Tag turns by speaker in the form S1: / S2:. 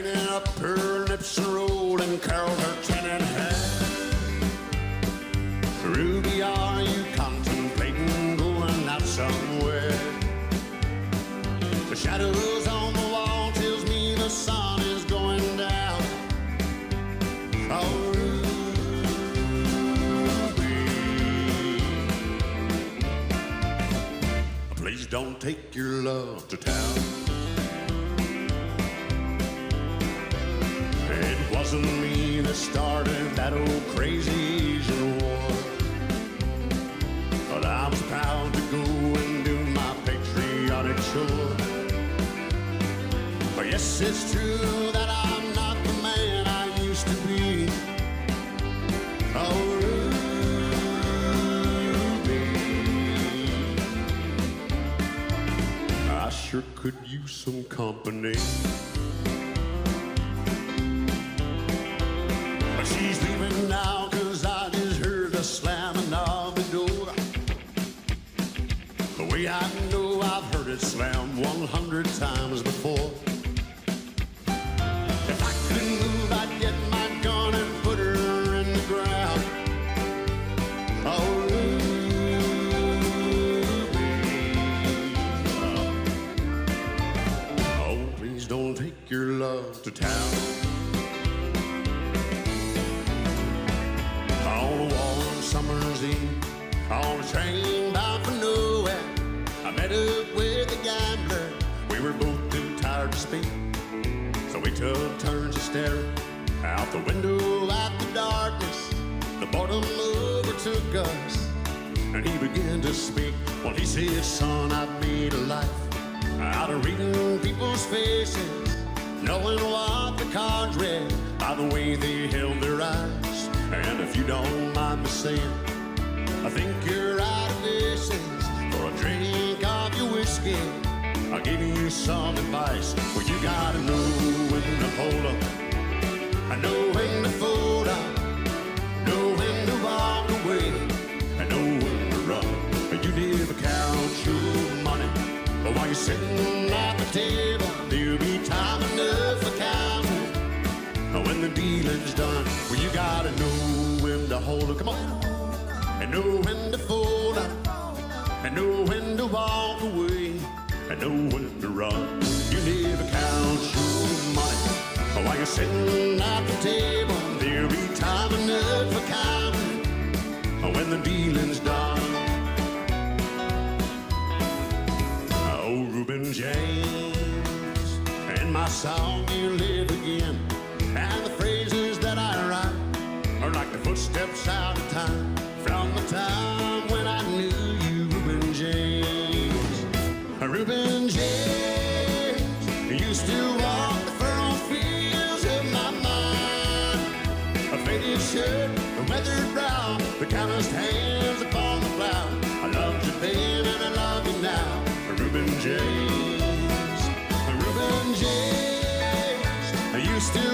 S1: Straining up her lips and rolling, curled her chin in half. Ruby, are you contemplating going out somewhere? The shadows on the wall tells me the sun is going down. Oh, Ruby, please don't take your love to town. It wasn't me that started that old crazy Asian war, but I was proud to go and do my patriotic chore. But yes, it's true that I'm not the man I used to be. Oh, Ruby, I sure could use some company. But she's leaving now, 'cause I just heard the slamming of the door. The way I know I've heard it slam 100 times before. If I could move, I'd get my gun and put her in the ground. Oh, Ruby, oh, please don't take your love to town. On a warm summer's eve, on a train bound for nowhere, I met up with a gambler. We were both too tired to speak, so we took turns of staring out the window at the darkness. The boredom overtook us, and he began to speak. Well, he said, son, I've made a life out of reading people's faces, knowing what the cards read by the way they held their eyes. And if you don't mind me saying, I think you're out of essence. For a drink of your whiskey, I'll give you some advice. Well, you gotta know when to hold up, I know when to fold up, know when to walk away, I know when to run. You never count your money, but while you're sitting at the table, there'll be time enough for counting when the dealing's done. Well, you gotta know when to hold up, come on, and know when to fold up, and know when to walk away, and know when to run. You never count your money, but while you're sitting at the table, there'll be time enough for counting when the dealing's done. Oh, Reuben James, in my song you live again, and the phrases that I write are like the footsteps out of time, from the time when I knew you, Reuben James. Reuben James, you still walk the furrowed fields of my mind. A faded shirt, a weathered brow, the calloused hands upon the plow. I loved you then and I love you now, Reuben James. Reuben James, you still